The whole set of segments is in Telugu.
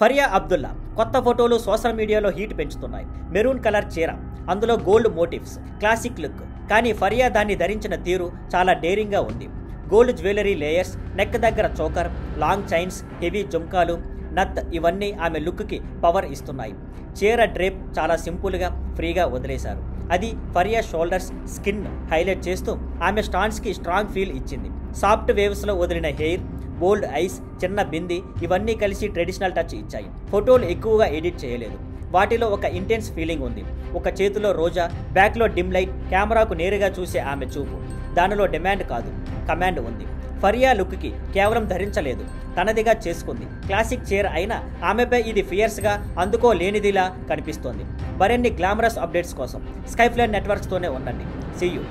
ఫరియా అబ్దుల్లా కొత్త ఫోటోలు సోషల్ మీడియాలో హీట్ పెంచుతున్నాయి. మెరూన్ కలర్ చీర, అందులో గోల్డ్ మోటివ్స్, క్లాసిక్ లుక్. కానీ ఫరియా దాన్ని ధరించిన తీరు చాలా డేరింగ్గా ఉంది. గోల్డ్ జ్యువెలరీ లేయర్స్, నెక్ దగ్గర చోకర్, లాంగ్ చైన్స్, హెవీ జుమ్కాలు, నత్ ఇవన్నీ ఆమె లుక్కి పవర్ ఇస్తున్నాయి. చీర డ్రేప్ చాలా సింపుల్గా, ఫ్రీగా వదిలేశారు. అది ఫరియా షోల్డర్స్, స్కిన్ హైలైట్ చేస్తూ ఆమె స్టాండ్స్కి స్ట్రాంగ్ ఫీల్ ఇచ్చింది. సాఫ్ట్ వేవ్స్లో వదిలిన హెయిర్, బోల్డ్ ఐస్, చిన్న బింది ఇవన్నీ కలిసి ట్రెడిషనల్ టచ్ ఇచ్చాయి. ఫోటోలు ఎక్కువగా ఎడిట్ చేయలేదు. వాటిలో ఒక ఇంటెన్స్ ఫీలింగ్ ఉంది. ఒక చేతిలో రోజా, బ్యాక్లో డిమ్ లైట్, కెమెరాకు నేరుగా చూసే ఆమె చూపు. దానిలో డిమాండ్ కాదు, కమాండ్ ఉంది. ఫరియా లుక్కి కేవలం ధరించలేదు, తనదిగా చేసుకుంది. క్లాసిక్ చీర అయినా ఆమెపై ఇది ఫియర్స్గా, అందుకోలేనిదిలా కనిపిస్తోంది. మరిన్ని గ్లామరస్ అప్డేట్స్ కోసం స్కైఫ్లై నెట్వర్క్స్తోనే ఉండండి. See you.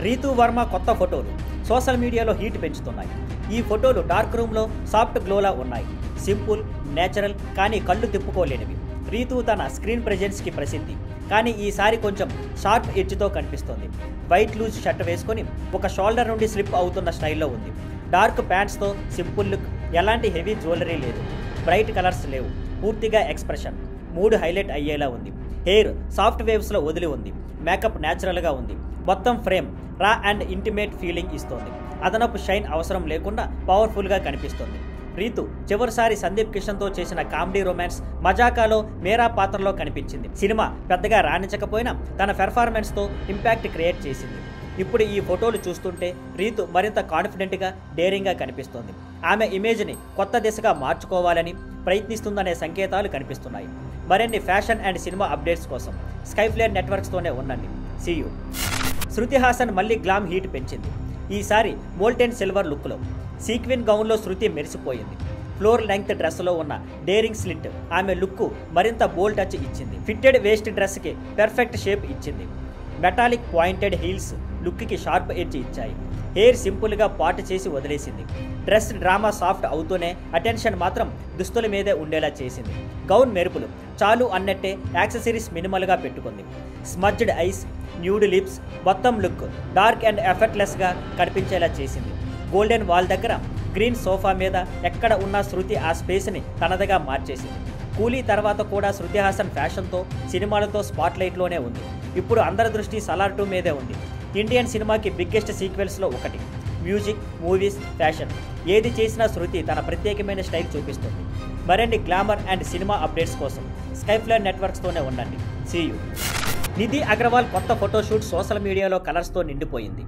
రీతూ వర్మ కొత్త ఫోటోలు సోషల్ మీడియాలో హీట్ పెంచుతున్నాయి. ఈ ఫోటోలు డార్క్ రూమ్లో సాఫ్ట్ గ్లోలా ఉన్నాయి. సింపుల్, నేచురల్, కానీ కళ్ళు తిప్పుకోలేనివి. రీతూ తన స్క్రీన్ ప్రెజెన్స్కి ప్రసిద్ధి, కానీ ఈసారి కొంచెం షార్ప్ ఎడ్జ్తో కనిపిస్తోంది. వైట్ లూజ్ షర్ట్ వేసుకొని ఒక షోల్డర్ నుండి స్లిప్ అవుతున్న స్టైల్లో ఉంది. డార్క్ ప్యాంట్స్తో సింపుల్ లుక్, ఎలాంటి హెవీ జ్యువెలరీ లేదు, బ్రైట్ కలర్స్ లేవు, పూర్తిగా ఎక్స్ప్రెషన్, మూడ్ హైలైట్ అయ్యేలా ఉంది. హెయిర్ సాఫ్ట్ వేవ్స్లో వదిలి ఉంది. మేకప్ న్యాచురల్గా ఉంది. మొత్తం ఫ్రేమ్ రా అండ్ ఇంటిమేట్ ఫీలింగ్ ఇస్తోంది. అదనపు షైన్ అవసరం లేకుండా పవర్ఫుల్గా కనిపిస్తోంది. రీతు చివరిసారి సందీప్ కిషన్తో చేసిన కామెడీ రొమాన్స్ మజాకాలో మేరా పాత్రలో కనిపించింది. సినిమా పెద్దగా రాణించకపోయినా తన పెర్ఫార్మెన్స్తో ఇంపాక్ట్ క్రియేట్ చేసింది. ఇప్పుడు ఈ ఫోటోలు చూస్తుంటే రీతు మరింత కాన్ఫిడెంట్గా, డేరింగ్గా కనిపిస్తోంది. ఆమె ఇమేజ్ని కొత్త దిశగా మార్చుకోవాలని ప్రయత్నిస్తుందనే సంకేతాలు కనిపిస్తున్నాయి. మరిన్ని ఫ్యాషన్ అండ్ సినిమా అప్డేట్స్ కోసం స్కైఫ్లై నెట్వర్క్స్తోనే ఉండండి. See you. శృతి హాసన్ మళ్ళీ గ్లామ్ హీట్ పెంచింది. ఈసారి మోల్టెన్ సిల్వర్ లుక్లో సీక్వెన్ గౌన్లో శృతి మెరిసిపోయింది. ఫ్లోర్ లెంగ్త్ డ్రెస్లో ఉన్న డేరింగ్ స్లిట్ ఆమె లుక్కు మరింత బోల్డ్ టచ్ ఇచ్చింది. ఫిట్టెడ్ వేస్ట్ డ్రెస్కి పెర్ఫెక్ట్ షేప్ ఇచ్చింది. మెటాలిక్ పాయింటెడ్ హీల్స్ లుక్కి షార్ప్ ఎడ్జ్ ఇచ్చాయి. హెయిర్ సింపుల్గా పాట్ చేసి వదిలేసింది. డ్రెస్ డ్రామా సాఫ్ట్ అవుతూనే అటెన్షన్ మాత్రం దుస్తుల మీదే ఉండేలా చేసింది. గౌన్ మెరుపులు చాలు అన్నట్టే యాక్సెసరీస్ మినిమల్గా పెట్టుకుంది. స్మజ్డ్ ఐస్, న్యూడ్ లిప్స్, మొత్తం లుక్ డార్క్ అండ్ ఎఫర్ట్లెస్గా కనిపించేలా చేసింది. గోల్డెన్ వాల్ దగ్గర గ్రీన్ సోఫా మీద ఎక్కడ ఉన్న శృతి ఆ స్పేస్ని తనదిగా మార్చేసింది. కూలీ తర్వాత కూడా శృతి హాసన్ ఫ్యాషన్తో, సినిమాలతో స్పాట్లైట్లోనే ఉంది. ఇప్పుడు అందరి దృష్టి సలార్ 2 మీదే ఉంది. ఇండియన్ సినిమాకి బిగ్గెస్ట్ సీక్వెల్స్లో ఒకటి. మ్యూజిక్, మూవీస్, ఫ్యాషన్ ఏది చేసినా శృతి తన ప్రత్యేకమైన స్టైల్ చూపిస్తుంది. మరిన్ని గ్లామర్ అండ్ సినిమా అప్డేట్స్ కోసం స్కైఫ్లై నెట్వర్క్స్తోనే ఉండండి. See you. నిధి అగర్వాల్ కొత్త ఫోటోషూట్ సోషల్ మీడియాలో కలర్స్తో నిండిపోయింది.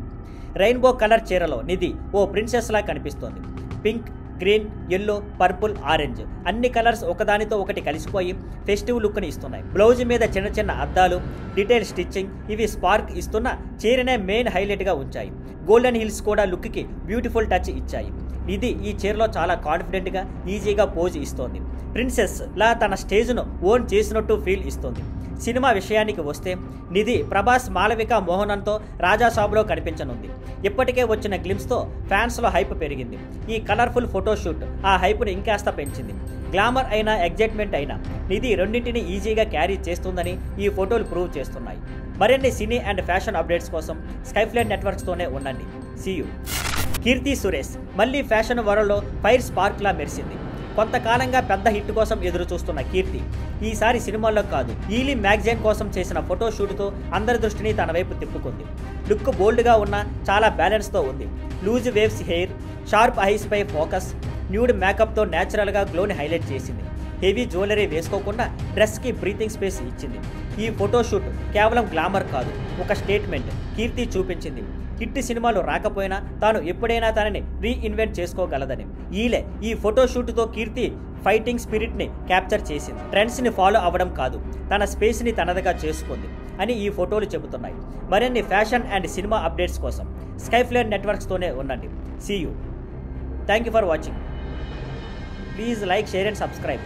రెయిన్బో కలర్ చీరలో నిధి ఓ ప్రిన్సెస్లా కనిపిస్తోంది. Pink, green, yellow, purple, orange అన్ని కలర్స్ ఒకదానితో ఒకటి కలిసిపోయి ఫెస్టివ్ లుక్ని ఇస్తున్నాయి. బ్లౌజ్ మీద చిన్న చిన్న అద్దాలు, డీటెయిల్ స్టిచ్చింగ్ ఇవి స్పార్క్ ఇస్తున్న చీరనే మెయిన్ హైలైట్గా ఉంచాయి. గోల్డెన్ హిల్స్ కూడా లుక్కి బ్యూటిఫుల్ టచ్ ఇచ్చాయి. నిధి ఈ చీరలో చాలా కాన్ఫిడెంట్గా, ఈజీగా పోజ్ ఇస్తోంది. ప్రిన్సెస్ లా తన స్టేజ్ను ఓన్ చేసినట్టు ఫీల్ ఇస్తోంది. సినిమా విషయానికి వస్తే నిధి ప్రభాస్, మాళవిక మోహనంతో రాజాసాబ్లో కనిపించనుంది. ఇప్పటికే వచ్చిన గ్లిమ్స్తో ఫ్యాన్స్లో హైప్ పెరిగింది. ఈ కలర్ఫుల్ ఫోటోషూట్ ఆ హైప్ను ఇంకాస్త పెంచింది. గ్లామర్ అయినా, ఎగ్జైట్మెంట్ అయినా నిధి రెండింటిని ఈజీగా క్యారీ చేస్తుందని ఈ ఫోటోలు ప్రూవ్ చేస్తున్నాయి. మరిన్ని సినీ అండ్ ఫ్యాషన్ అప్డేట్స్ కోసం స్కైఫ్లై నెట్వర్క్స్తోనే ఉండండి. See you. కీర్తి సురేష్ మళ్ళీ ఫ్యాషన్ వరల్డ్లో ఫైర్ స్పార్క్లా మెరిసింది. కొంతకాలంగా పెద్ద హిట్ కోసం ఎదురు చూస్తున్న కీర్తి ఈసారి సినిమాల్లో కాదు, ఈలీ మ్యాగజైన్ కోసం చేసిన ఫోటోషూట్తో అందరి దృష్టిని తన వైపు తిప్పుకుంది. లుక్ బోల్డ్గా ఉన్న చాలా బ్యాలెన్స్తో ఉంది. లూజ్ వేవ్స్ హెయిర్, షార్ప్ ఐస్పై ఫోకస్, న్యూడ్ మేకప్తో న్యాచురల్గా గ్లోని హైలైట్ చేసింది. హెవీ జ్యువెలరీ వేసుకోకుండా డ్రెస్కి బ్రీతింగ్ స్పేస్ ఇచ్చింది. ఈ ఫోటోషూట్ కేవలం గ్లామర్ కాదు, ఒక స్టేట్మెంట్ కీర్తి చూపించింది. హిట్ సినిమాలు రాకపోయినా తాను ఎప్పుడైనా తనని రీఇన్వెంట్ చేసుకోగలదని. ఈ ఫోటోషూట్తో కీర్తి ఫైటింగ్ స్పిరిట్ని క్యాప్చర్ చేసింది. ట్రెండ్స్ని ఫాలో అవ్వడం కాదు, తన స్పేస్ని తనదిగా చేసుకుంది అని ఈ ఫోటోలు చెబుతున్నాయి. మరిన్ని ఫ్యాషన్ అండ్ సినిమా అప్డేట్స్ కోసం స్కైఫ్లై నెట్వర్క్స్తోనే ఉండండి. See you. Thank you for watching. Please like, share and subscribe.